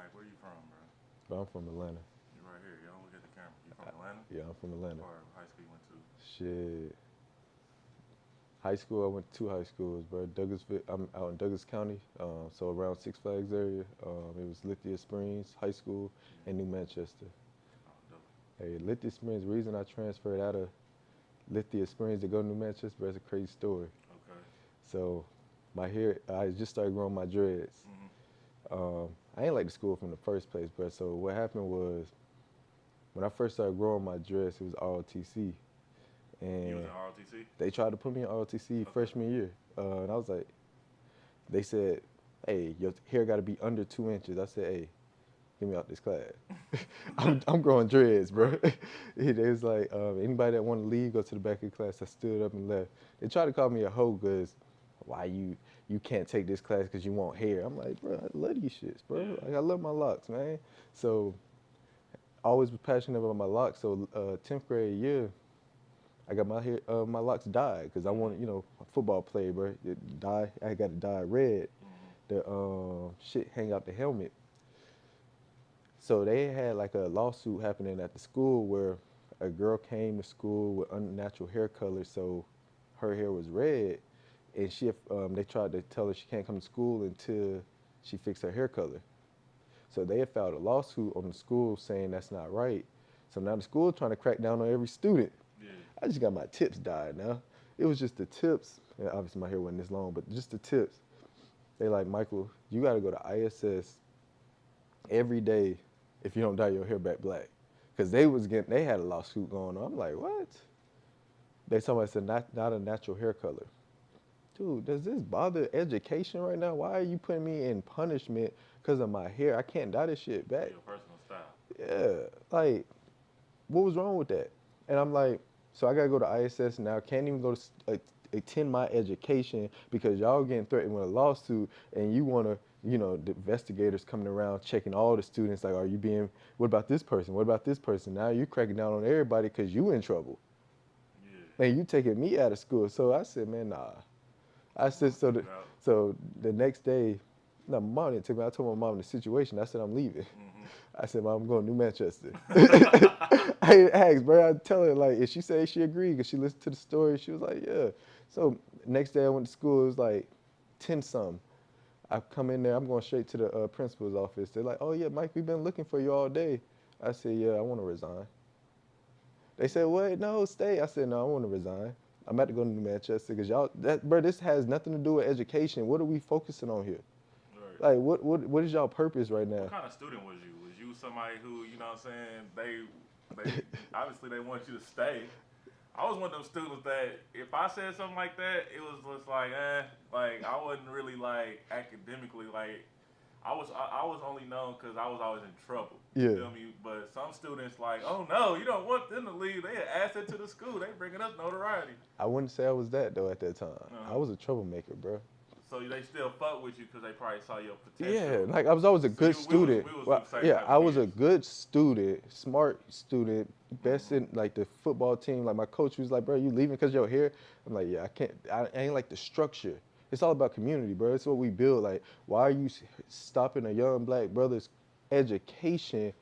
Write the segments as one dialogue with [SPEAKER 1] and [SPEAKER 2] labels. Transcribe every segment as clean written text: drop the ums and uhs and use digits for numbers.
[SPEAKER 1] Mike, where you from, bro?
[SPEAKER 2] But I'm from Atlanta.
[SPEAKER 1] You right here. Yo, look at the camera. You from Atlanta?
[SPEAKER 2] Yeah, I'm from
[SPEAKER 1] What
[SPEAKER 2] Atlanta.
[SPEAKER 1] part of high school you went to?
[SPEAKER 2] Shit. High school, I went to two high schools, bro. Douglasville, I'm out in Douglas County, so around Six Flags area. It was Lithia Springs High School
[SPEAKER 1] Yeah.
[SPEAKER 2] in New Manchester.
[SPEAKER 1] Oh, dope.
[SPEAKER 2] Hey, Lithia Springs, the reason I transferred out of Lithia Springs to go to New Manchester, bro, it's a crazy story.
[SPEAKER 1] Okay.
[SPEAKER 2] So my hair, I just started growing my dreads.
[SPEAKER 1] Mm-hmm.
[SPEAKER 2] I ain't like the school from the first place, bro. So what happened was when I first started growing my dreads, it was ROTC.
[SPEAKER 1] You was
[SPEAKER 2] And
[SPEAKER 1] in ROTC?
[SPEAKER 2] they tried to put me in ROTC
[SPEAKER 1] Okay.
[SPEAKER 2] freshman year. And I was like, they said, hey, your hair got to be under 2 inches. I said, hey, get me out this class. I'm growing dreads, bro.
[SPEAKER 1] Right.
[SPEAKER 2] It was like, anybody that want to leave, go to the back of the class. I stood up and left. They tried to call me a hoe because why you can't take this class because you want hair. I'm like, bro, I love these shits, bro.
[SPEAKER 1] Yeah.
[SPEAKER 2] Like, I love my locks, man. So I always was passionate about my locks. So 10th grade year, I got my hair, my locks dyed because I
[SPEAKER 1] Mm-hmm.
[SPEAKER 2] wanted, a football player, bro. It dye, I got it dyed red.
[SPEAKER 1] Mm-hmm.
[SPEAKER 2] The shit hang out the helmet. So they had like a lawsuit happening at the school where a girl came to school with unnatural hair color, so her hair was red, and they tried to tell her she can't come to school until she fixed her hair color. So they had filed a lawsuit on the school saying that's not right. So now the school trying to crack down on every student.
[SPEAKER 1] Yeah.
[SPEAKER 2] I just got my tips dyed now. It was just the tips. And obviously my hair wasn't this long, but just the tips. They like, Michael, you got to go to ISS every day if you don't dye your hair back black. Cause they had a lawsuit going on. I'm like, what? They told me it's not a natural hair color. Dude, does this bother education right now? Why are you putting me in punishment because of my hair? I can't dye this shit
[SPEAKER 1] For
[SPEAKER 2] back.
[SPEAKER 1] your personal style.
[SPEAKER 2] Yeah, like, what was wrong with that? And I'm like, so I gotta go to ISS now. Can't even go to attend my education because y'all getting threatened with a lawsuit, and you wanna, the investigators coming around checking all the students. Like, are you being? What about this person? What about this person? Now you cracking down on everybody because you in trouble,
[SPEAKER 1] Yeah.
[SPEAKER 2] and you taking me out of school. So I said, man, nah. I
[SPEAKER 1] Your
[SPEAKER 2] said
[SPEAKER 1] mama
[SPEAKER 2] so.
[SPEAKER 1] took you out.
[SPEAKER 2] So the next day, no, my mom didn't take me. I told my mom the situation. I said I'm leaving.
[SPEAKER 1] Mm-hmm.
[SPEAKER 2] I said, Mom, I'm going to New Manchester. I asked, bro. I tell her like, if she said she agreed because she listened to the story, she was like, yeah. So next day I went to school. It was like 10 some. I come in there. I'm going straight to the principal's office. They're like, oh yeah, Mike, we've been looking for you all day. I said, yeah, I want to resign. They said, what? No, stay. I said, no, I want to resign. I'm about to go to New Manchester because bro, this has nothing to do with education. What are we focusing on here?
[SPEAKER 1] Right.
[SPEAKER 2] Like, what is y'all purpose right
[SPEAKER 1] What
[SPEAKER 2] now?
[SPEAKER 1] kind of student was you? Was you somebody who, you know what I'm saying, they obviously they want you to stay. I was one of them students that if I said something like that, it was just like, like I wasn't really like academically like I was only known because I was always in trouble. You
[SPEAKER 2] Yeah.
[SPEAKER 1] feel me? But some students like, oh no, you don't want them to leave. They an asset to the school. They bringing us notoriety.
[SPEAKER 2] I wouldn't say I was that though at that time.
[SPEAKER 1] Uh
[SPEAKER 2] I
[SPEAKER 1] huh.
[SPEAKER 2] was a troublemaker, bro.
[SPEAKER 1] So they still fuck with you because they probably saw your
[SPEAKER 2] Yeah,
[SPEAKER 1] potential.
[SPEAKER 2] like I was always a
[SPEAKER 1] So
[SPEAKER 2] good student.
[SPEAKER 1] we was
[SPEAKER 2] Well,
[SPEAKER 1] the same
[SPEAKER 2] yeah,
[SPEAKER 1] type
[SPEAKER 2] I
[SPEAKER 1] of
[SPEAKER 2] was a
[SPEAKER 1] kids.
[SPEAKER 2] good student, smart student, best
[SPEAKER 1] Mm-hmm.
[SPEAKER 2] in like the football team. Like my coach was like, bro, you leaving because your hair? I'm like, yeah, I can't. I ain't like the structure. It's all about community, bro. It's what we build. Like, why are you stopping a young black brother's education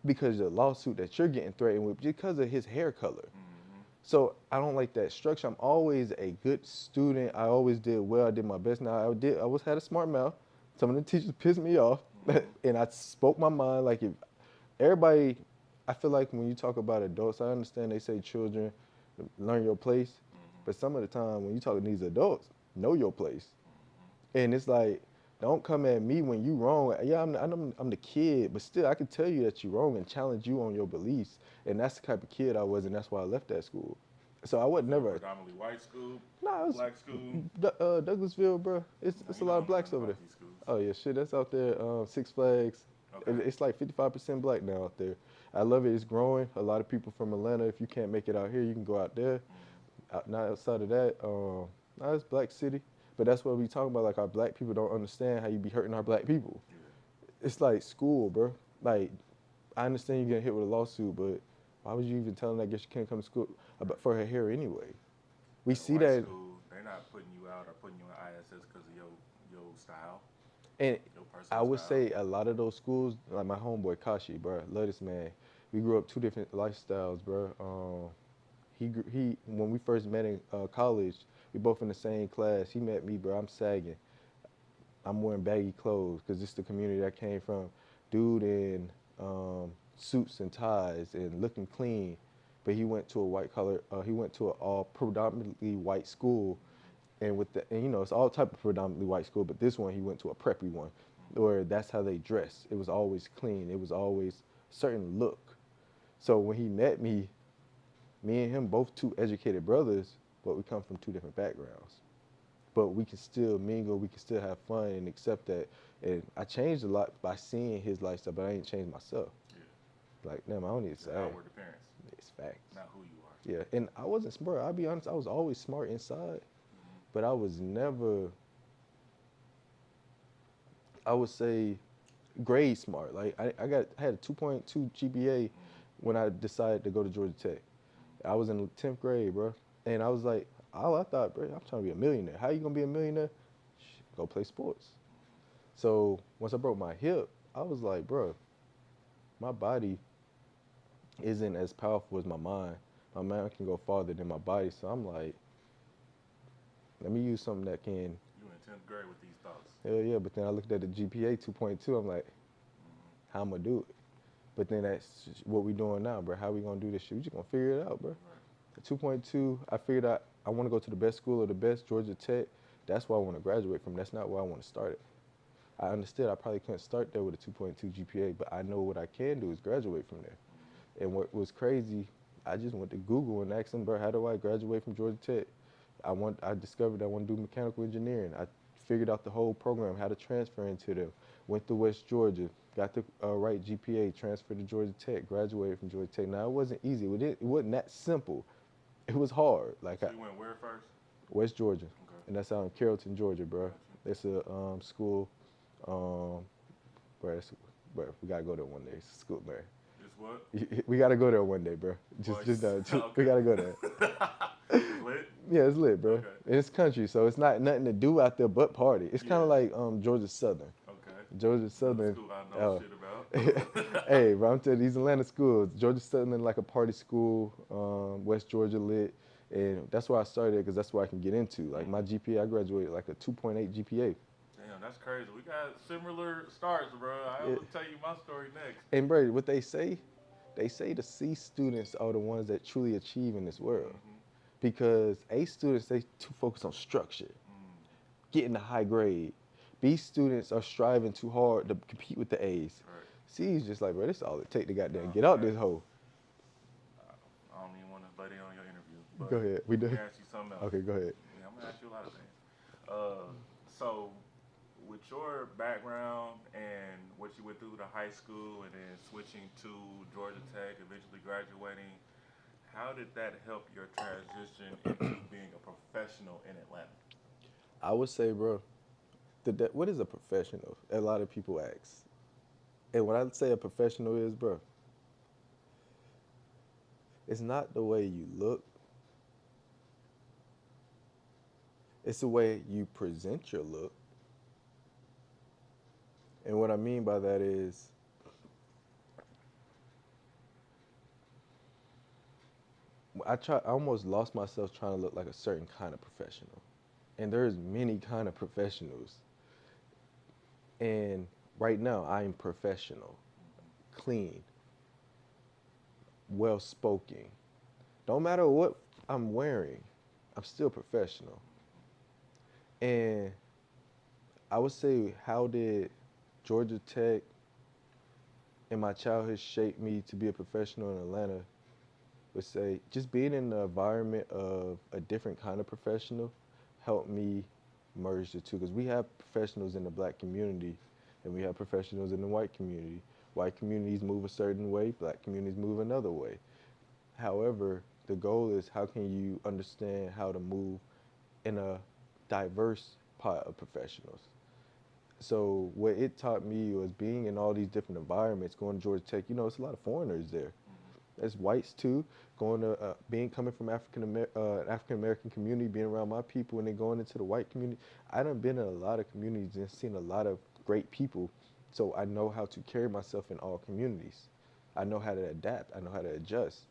[SPEAKER 2] because of the lawsuit that you're getting threatened with because of his hair color?
[SPEAKER 1] Mm-hmm.
[SPEAKER 2] So I don't like that structure. I'm always a good student. I always did well. I did my best. Now I always had a smart mouth. Some of the teachers pissed me off,
[SPEAKER 1] Mm-hmm.
[SPEAKER 2] and I spoke my mind. Like if everybody, I feel like when you talk about adults, I understand they say children learn your place,
[SPEAKER 1] Mm-hmm.
[SPEAKER 2] but some of the time when you talk to these adults, know your place.
[SPEAKER 1] Mm-hmm.
[SPEAKER 2] And it's like, don't come at me when you wrong. Yeah, I'm the kid, but still, I can tell you that you're wrong and challenge you on your beliefs. And that's the type of kid I was, and that's why I left that school. So I would
[SPEAKER 1] Was it a
[SPEAKER 2] never.
[SPEAKER 1] predominantly white school,
[SPEAKER 2] Nah, it was
[SPEAKER 1] black school?
[SPEAKER 2] Douglasville, bro.
[SPEAKER 1] No,
[SPEAKER 2] It's a
[SPEAKER 1] you know
[SPEAKER 2] lot
[SPEAKER 1] I
[SPEAKER 2] of
[SPEAKER 1] don't know
[SPEAKER 2] blacks
[SPEAKER 1] nothing
[SPEAKER 2] over
[SPEAKER 1] about
[SPEAKER 2] there.
[SPEAKER 1] these schools.
[SPEAKER 2] Oh yeah, shit, that's out there. Six Flags.
[SPEAKER 1] Okay.
[SPEAKER 2] It's like 55% black now out there. I love it. It's growing. A lot of people from Atlanta. If you can't make it out here, you can go out there.
[SPEAKER 1] Mm-hmm.
[SPEAKER 2] Not outside of that, nah, it's Black City. But that's what we talking about. Like our black people don't understand how you be hurting our black people.
[SPEAKER 1] Yeah.
[SPEAKER 2] It's like school, bro. Like I understand you getting hit with a lawsuit, but why would you even tell them that girl she can't come to school about
[SPEAKER 1] Right.
[SPEAKER 2] for her hair anyway? We
[SPEAKER 1] At a
[SPEAKER 2] see
[SPEAKER 1] white
[SPEAKER 2] that.
[SPEAKER 1] school, they're not putting you out or putting you in ISS because of your style.
[SPEAKER 2] And
[SPEAKER 1] Your
[SPEAKER 2] I
[SPEAKER 1] personal
[SPEAKER 2] would
[SPEAKER 1] style.
[SPEAKER 2] say a lot of those schools, like my homeboy Kashi, bro, love this man. We grew up two different lifestyles, bro. He when we first met in college, we both in the same class. He met me, bro. I'm sagging. I'm wearing baggy clothes because this is the community I came from. Dude in suits and ties and looking clean, but he went to a white collar. He went to a all predominantly white school, and with the and it's all type of predominantly white school. But this one he went to a preppy one, where that's how they dress. It was always clean. It was always certain look. So when he met me, me and him both two educated brothers, but we come from two different backgrounds. But we can still mingle, we can still have fun and accept that. And I changed a lot by seeing his lifestyle, but I ain't changed myself.
[SPEAKER 1] Yeah.
[SPEAKER 2] Like, damn, I don't need to
[SPEAKER 1] Your
[SPEAKER 2] say
[SPEAKER 1] outward appearance,
[SPEAKER 2] it's facts.
[SPEAKER 1] not who you are.
[SPEAKER 2] Yeah, and I wasn't smart. I'll be honest, I was always smart inside,
[SPEAKER 1] Mm-hmm.
[SPEAKER 2] but I was never, I would say, grade smart. Like, I had a 2.2 GPA when I decided to go to Georgia Tech. I was in the 10th grade, bro. And I was like, all I thought, bro, I'm trying to be a millionaire. How you gonna be a millionaire? Go play sports. So once I broke my hip, I was like, bro, my body isn't as powerful as my mind. My mind can go farther than my body. So I'm like, let me use something that can,
[SPEAKER 1] You in 10th grade with these thoughts.
[SPEAKER 2] hell yeah. But then I looked at the GPA 2.2. I'm like,
[SPEAKER 1] Mm-hmm.
[SPEAKER 2] how I'm gonna do it? But then that's what we doing now, bro. How we gonna do this shit? We just gonna figure it out, bro.
[SPEAKER 1] Right.
[SPEAKER 2] At 2.2, I figured out I want to go to the best school or the best, Georgia Tech. That's where I want to graduate from. That's not where I want to start it. I understood I probably couldn't start there with a 2.2 GPA, but I know what I can do is graduate from there.
[SPEAKER 1] Mm-hmm.
[SPEAKER 2] And what was crazy, I just went to Google and asked them, bro, how do I graduate from Georgia Tech? I discovered I want to do mechanical engineering. I figured out the whole program, how to transfer into them. Went to West Georgia, got the right GPA, transferred to Georgia Tech, graduated from Georgia Tech. Now it wasn't easy. It wasn't that simple. It was hard. Like
[SPEAKER 1] So you went where first?
[SPEAKER 2] West Georgia,
[SPEAKER 1] Okay.
[SPEAKER 2] and that's out in Carrollton, Georgia, bro.
[SPEAKER 1] Got
[SPEAKER 2] It's a school, um, bro. We gotta go there one day. It's a school, man.
[SPEAKER 1] you. It's what?
[SPEAKER 2] We gotta go there one day, bro. We gotta go there.
[SPEAKER 1] It's lit?
[SPEAKER 2] Yeah, it's lit, bro.
[SPEAKER 1] Okay.
[SPEAKER 2] And it's country, so it's not nothing to do out there but party. It's kind
[SPEAKER 1] Yeah.
[SPEAKER 2] of like Georgia Southern.
[SPEAKER 1] Okay.
[SPEAKER 2] Georgia
[SPEAKER 1] Another
[SPEAKER 2] Southern.
[SPEAKER 1] school I know
[SPEAKER 2] Oh.
[SPEAKER 1] shit about.
[SPEAKER 2] Hey, bro, I'm telling you, these Atlanta schools, Georgia Southern like a party school, West Georgia lit, and that's where I started because that's where I can get into. Like my GPA, I graduated like a 2.8 GPA.
[SPEAKER 1] Damn, that's crazy. We got similar starts, bro. I
[SPEAKER 2] Yeah.
[SPEAKER 1] will tell you my story next.
[SPEAKER 2] And bro, what they say the C students are the ones that truly achieve in this world.
[SPEAKER 1] Mm-hmm.
[SPEAKER 2] Because A students, they too focused on structure, getting a high grade. B students are striving too hard to compete with the A's.
[SPEAKER 1] Right.
[SPEAKER 2] C is just like, bro, this is all it take to goddamn
[SPEAKER 1] No,
[SPEAKER 2] get out
[SPEAKER 1] right.
[SPEAKER 2] this hole.
[SPEAKER 1] I don't even want to butt in on your interview. But
[SPEAKER 2] Go ahead. We
[SPEAKER 1] let me
[SPEAKER 2] done?
[SPEAKER 1] ask you something else.
[SPEAKER 2] Okay, go ahead.
[SPEAKER 1] Yeah, I'm gonna ask you a lot of things. So, with your background and what you went through to high school and then switching to Georgia Tech, eventually graduating, how did that help your transition into being a professional in Atlanta?
[SPEAKER 2] I would say, bro, what is a professional? A lot of people ask. And what I say a professional is, bro, it's not the way you look. It's the way you present your look. And what I mean by that is, I almost lost myself trying to look like a certain kind of professional. And there's many kind of professionals. And right now, I am professional, clean, well spoken. Don't matter what I'm wearing, I'm still professional. And I would say, how did Georgia Tech and my childhood shape me to be a professional in Atlanta? Would say just being in the environment of a different kind of professional helped me merge the two. Because we have professionals in the black community and we have professionals in the white community. White communities move a certain way, black communities move another way. However, the goal is how can you understand how to move in a diverse pot of professionals. So what it taught me was being in all these different environments, going to Georgia Tech, it's a lot of foreigners there. There's whites too, going to coming from African American community, being around my people, and then going into the white community. I done been in a lot of communities and seen a lot of great people. So I know how to carry myself in all communities. I know how to adapt. I know how to adjust.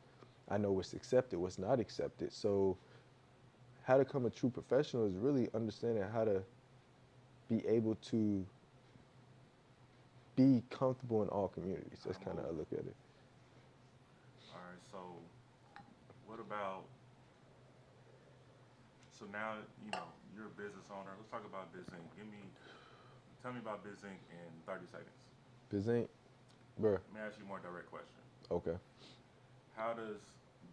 [SPEAKER 2] I know what's accepted, what's not accepted. So how to become a true professional is really understanding how to be able to be comfortable in all communities. That's kind of how I look at it.
[SPEAKER 1] All right. So what about? So now you're a business owner. Let's talk about BizInc. Tell me about BizInc in 30 seconds.
[SPEAKER 2] Biz ain't, bruh.
[SPEAKER 1] Let me ask you a more direct question.
[SPEAKER 2] Okay.
[SPEAKER 1] How does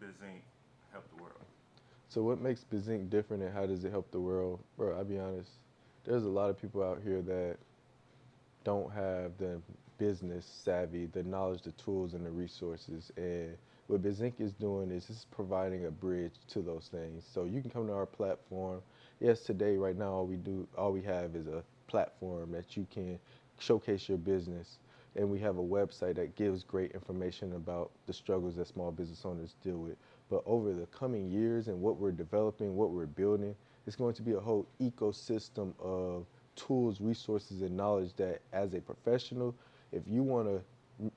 [SPEAKER 1] BizInc help the world?
[SPEAKER 2] So what makes BizInc different and how does it help the world? Bro, I'll be honest. There's a lot of people out here that don't have the business savvy, the knowledge, the tools, and the resources. And what BizInc is doing is it's providing a bridge to those things. So you can come to our platform. Yes, today, right now, all we have is a platform that you can showcase your business. And we have a website that gives great information about the struggles that small business owners deal with. But over the coming years and what we're developing, what we're building, it's going to be a whole ecosystem of tools, resources, and knowledge that as a professional, if you want to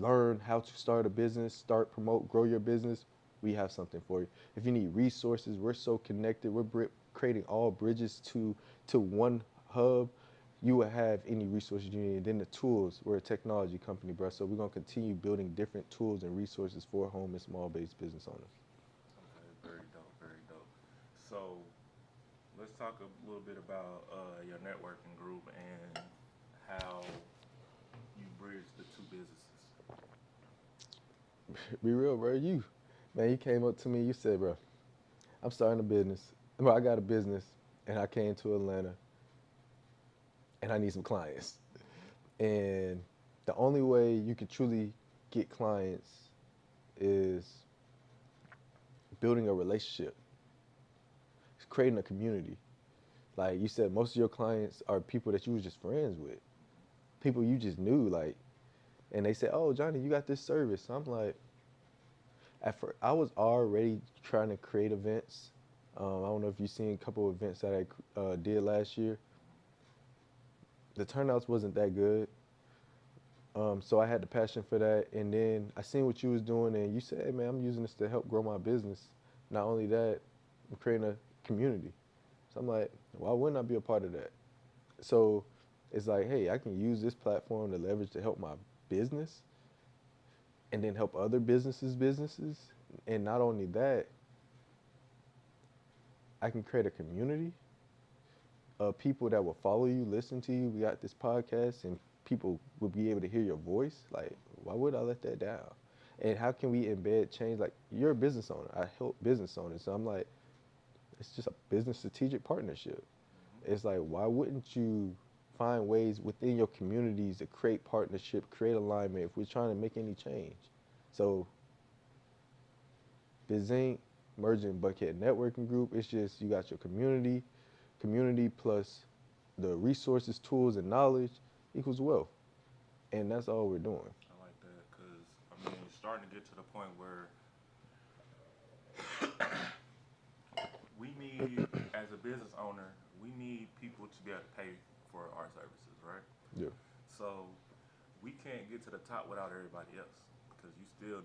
[SPEAKER 2] learn how to start a business, start, promote, grow your business, we have something for you. If you need resources, we're so connected. We're creating all bridges to one hub. You will have any resources you need. And then the tools, we're a technology company, bro. So we're going to continue building different tools and resources for home and small-based business owners.
[SPEAKER 1] Okay, very dope, very dope. So let's talk a little bit about your networking group and how you bridge the two businesses.
[SPEAKER 2] Be real, bro. You came up to me, you said, bro, I'm starting a business. Well, I got a business, and I came to Atlanta, and I need some clients. And the only way you can truly get clients is building a relationship, it's creating a community. Like you said, most of your clients are people that you was just friends with, people you just knew, like, and they say, "Oh, Johnny, you got this service." I'm like, at first, I was already trying to create events. I don't know if you've seen a couple of events that I did last year. The turnouts wasn't that good. So I had the passion for that. And then I seen what you was doing and you said, "Hey man, I'm using this to help grow my business. Not only that, I'm creating a community." So I'm like, why wouldn't I be a part of that? So it's like, hey, I can use this platform to leverage to help my business and then help other businesses. And not only that, I can create a community of people that will follow you, listen to you. We got this podcast and people will be able to hear your voice. Like, why would I let that down? And how can we embed change? Like, you're a business owner. I help business owners. So I'm like, it's just a business strategic partnership. It's like, why wouldn't you find ways within your communities to create partnership, create alignment if we're trying to make any change? So BizInc, merging Buckhead Networking Group, it's just you got your community plus the resources, tools, and knowledge equals wealth. And that's all we're doing.
[SPEAKER 1] I like that because you're starting to get to the point where we need, as a business owner, we need people to be able to pay for our services, right?
[SPEAKER 2] Yeah.
[SPEAKER 1] So we can't get to the top without everybody else because you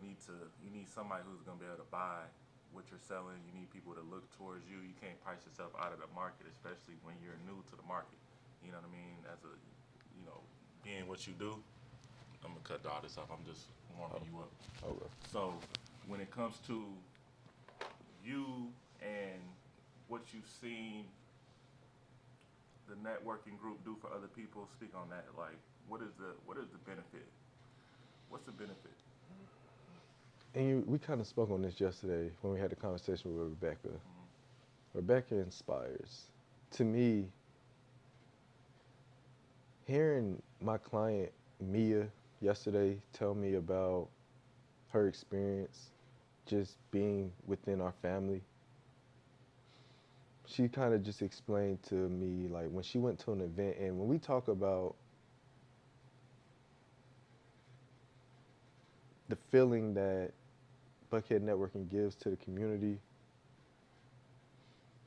[SPEAKER 1] need somebody who's going to be able to buy what you're selling. You need people to look towards you. You can't price yourself out of the market, especially when you're new to the market. You know what I mean? Being what you do, I'm going to cut all this off. I'm just warming you up.
[SPEAKER 2] Okay.
[SPEAKER 1] So when it comes to you and what you've seen the networking group do for other people, speak on that. Like, what is the benefit? What's the benefit?
[SPEAKER 2] And we kind of spoke on this yesterday when we had a conversation with Rebecca.
[SPEAKER 1] Mm-hmm.
[SPEAKER 2] Rebecca inspires. To me, hearing my client Mia yesterday tell me about her experience just being within our family, she kind of just explained to me, like, when she went to an event, and when we talk about the feeling that Buckhead Networking gives to the community,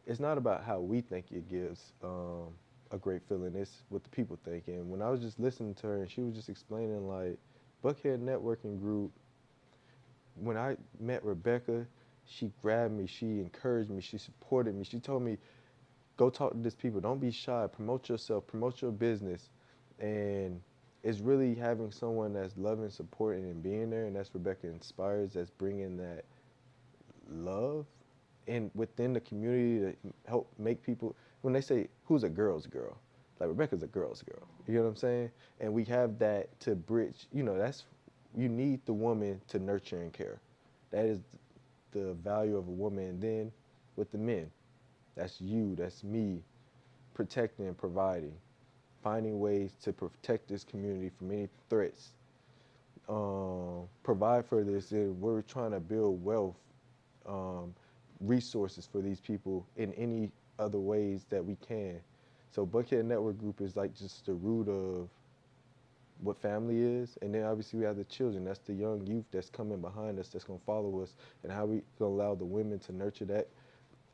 [SPEAKER 2] it's not about how we think it gives a great feeling. It's what the people think. And when I was just listening to her and she was just explaining like Buckhead Networking Group, when I met Rebecca, she grabbed me, she encouraged me, she supported me. She told me, go talk to these people. Don't be shy. Promote yourself. Promote your business. And it's really having someone that's loving, supporting, and being there. And that's Rebecca Inspires. That's bringing that love in within the community to help make people. When they say who's a girl's girl, like Rebecca's a girl's girl. You know what I'm saying? And we have that to bridge. You know, that's you need the woman to nurture and care. That is the value of a woman. And then with the men, that's you, that's me, protecting and providing, finding ways to protect this community from any threats, provide for this. And we're trying to build wealth, um, resources for these people in any other ways that we can. So Buckhead Network Group is like just the root of what family is, and then obviously we have the children. That's the young youth that's coming behind us, that's gonna follow us, and how we gonna allow the women to nurture that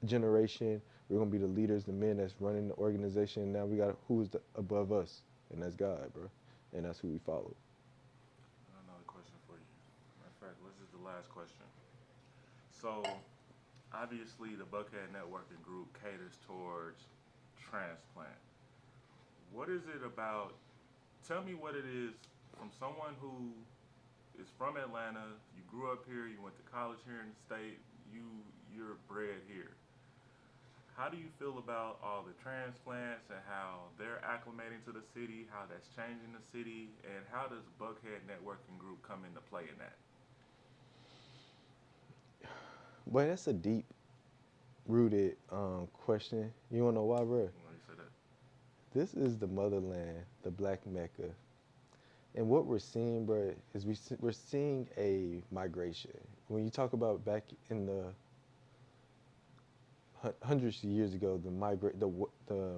[SPEAKER 2] generation. We're gonna be the leaders, the men that's running the organization. And now we got who's above us, and that's God, bro, and that's who we follow.
[SPEAKER 1] Another question for you. Matter of fact, this is the last question. So, obviously, the Buckhead Networking Group caters towards transplant. What is it about? Tell me what it is from someone who is from Atlanta. You grew up here. You went to college here in the state. You you're bred here. How do you feel about all the transplants and how they're acclimating to the city, how that's changing the city, and how does Buckhead Networking Group come into play in that?
[SPEAKER 2] But that's a deep rooted question. You wanna know why, bro?
[SPEAKER 1] You know, you said that.
[SPEAKER 2] This is the motherland, the black Mecca. And what we're seeing, bro, is we're seeing a migration. When you talk about back in the hundreds of years ago, the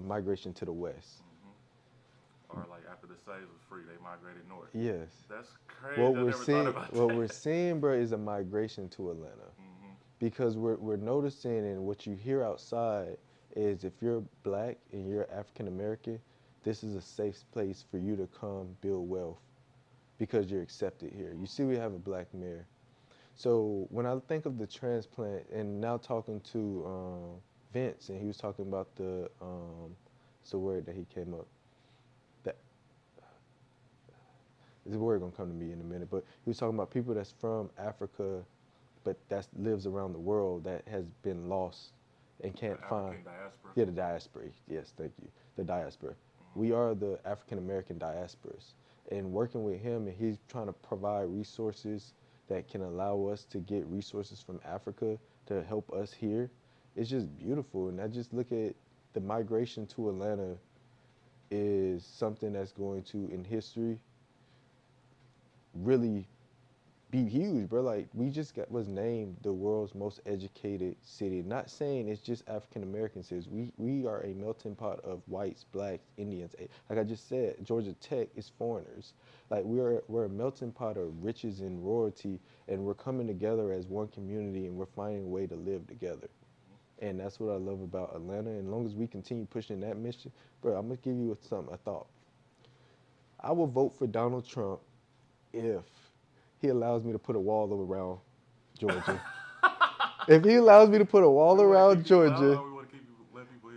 [SPEAKER 2] migration to the west.
[SPEAKER 1] Or like after the slaves was free, they migrated north.
[SPEAKER 2] Yes.
[SPEAKER 1] That's crazy. I never thought about
[SPEAKER 2] What
[SPEAKER 1] that.
[SPEAKER 2] we're seeing, bro, is a migration to Atlanta,
[SPEAKER 1] Hmm.
[SPEAKER 2] because we're noticing, and what you hear outside is if you're black and you're African American, this is a safe place for you to come build wealth because you're accepted here. You see, we have a black mayor. So when I think of the transplant, and now talking to Vince, and he was talking about it's a word that he came up, that this word gonna come to me in a minute, but he was talking about people that's from Africa, but that lives around the world that has been lost and can't
[SPEAKER 1] The
[SPEAKER 2] find.
[SPEAKER 1] African diaspora.
[SPEAKER 2] Yeah, the diaspora. Yes, thank you. The diaspora. We are the African American diasporas. And working with him, and he's trying to provide resources that can allow us to get resources from Africa to help us here. It's just beautiful. And I just look at the migration to Atlanta is something that's going to, in history, really be huge, bro. Like we just was named the world's most educated city. Not saying it's just African American cities. We are a melting pot of whites, blacks, Indians. Like I just said, Georgia Tech is foreigners. Like we're a melting pot of riches and royalty, and we're coming together as one community, and we're finding a way to live together. And that's what I love about Atlanta. And as long as we continue pushing that mission, bro, I'm gonna give you something. A thought. I will vote for Donald Trump if he allows me to put a wall around Georgia. If he allows me to put a wall
[SPEAKER 1] We want to
[SPEAKER 2] around
[SPEAKER 1] keep people out,
[SPEAKER 2] Georgia,
[SPEAKER 1] or we want to keep people, let people in.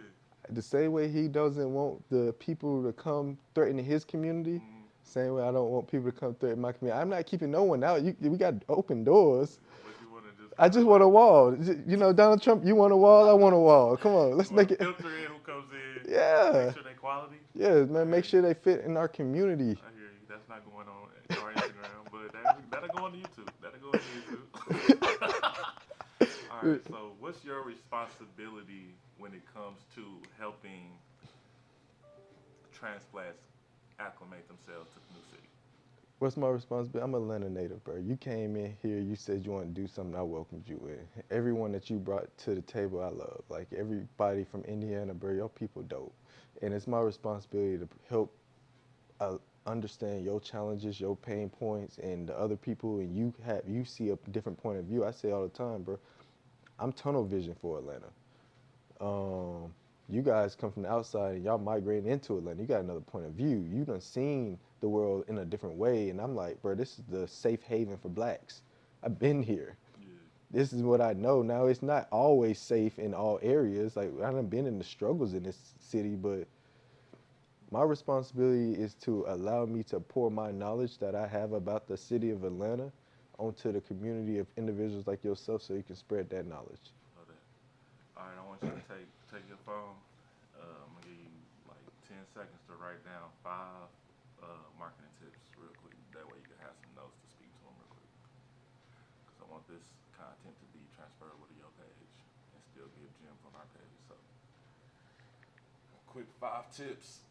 [SPEAKER 2] the same way he doesn't want the people to come threaten his community, same way I don't want people to come threaten my community. I'm not keeping no one out. We got open doors.
[SPEAKER 1] But you want to just
[SPEAKER 2] I
[SPEAKER 1] kind
[SPEAKER 2] just
[SPEAKER 1] of
[SPEAKER 2] want a
[SPEAKER 1] like,
[SPEAKER 2] wall. You know, Donald Trump, you want a wall? I want a wall. Come on, let's
[SPEAKER 1] you want
[SPEAKER 2] make
[SPEAKER 1] to
[SPEAKER 2] it.
[SPEAKER 1] filter in who comes in.
[SPEAKER 2] Yeah.
[SPEAKER 1] Make sure they quality.
[SPEAKER 2] Yeah,
[SPEAKER 1] I
[SPEAKER 2] man,
[SPEAKER 1] hear
[SPEAKER 2] make
[SPEAKER 1] you.
[SPEAKER 2] sure they fit in our community.
[SPEAKER 1] I hear you. That's not going on our Instagram, but that'll go on YouTube. That'll go on YouTube. All right. So, what's your responsibility when it comes to helping transplants acclimate themselves to the new city?
[SPEAKER 2] What's my responsibility? I'm a Atlanta native, bro. You came in here, you said you want to do something, I welcomed you in. Everyone that you brought to the table, I love. Like everybody from Indiana, bro, your people dope. And it's my responsibility to help understand your challenges, your pain points, and the other people, and you see a different point of view. I say all the time, bro, I'm tunnel vision for Atlanta. You guys come from the outside and y'all migrating into Atlanta. You got another point of view. You done seen the world in a different way. And I'm like, bro, this is the safe haven for blacks. I've been here.
[SPEAKER 1] Yeah.
[SPEAKER 2] This is what I know. Now it's not always safe in all areas. Like I done been in the struggles in this city, but my responsibility is to allow me to pour my knowledge that I have about the city of Atlanta onto the community of individuals like yourself so you can spread that knowledge.
[SPEAKER 1] Love that. All right, I want you to take your phone. I'm gonna give you like 10 seconds to write down 5 marketing tips real quick. That way you can have some notes to speak to them real quick. Because I want this content to be transferable to your page and still give gems on our page. So, quick 5 tips.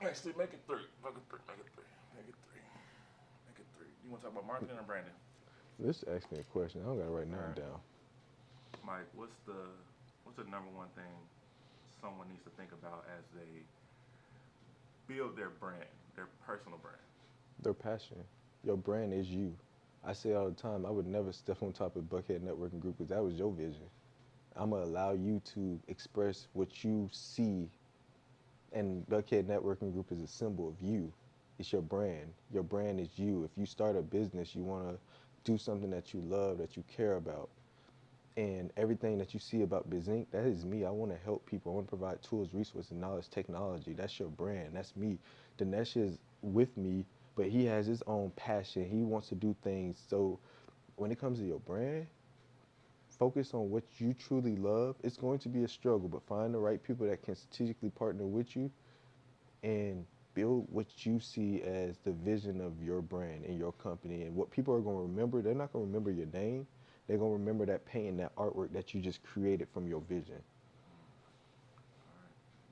[SPEAKER 1] Actually, make it three. Make it three. Make it three. Make it three. Make it three. You want to talk about marketing or branding?
[SPEAKER 2] Let's ask me a question. I don't gotta write
[SPEAKER 1] All
[SPEAKER 2] nothing
[SPEAKER 1] right.
[SPEAKER 2] down.
[SPEAKER 1] Mike, what's the number one thing someone needs to think about as they build their brand, their personal brand?
[SPEAKER 2] Their passion. Your brand is you. I say all the time, I would never step on top of Buckhead Networking Group because that was your vision. I'm gonna allow you to express what you see, and Buckhead Networking Group is a symbol of you. It's your brand. Your brand is you. If you start a business, you wanna do something that you love, that you care about, and everything that you see about BizInc, that is me. I want to help people. I want to provide tools, resources, knowledge, technology. That's your brand. That's me. Dinesh is with me, but he has his own passion. He wants to do things. So when it comes to your brand, focus on what you truly love. It's going to be a struggle, but find the right people that can strategically partner with you and build what you see as the vision of your brand and your company. And what people are going to remember, they're not going to remember your name. They're going to remember that painting, that artwork that you just created from your vision.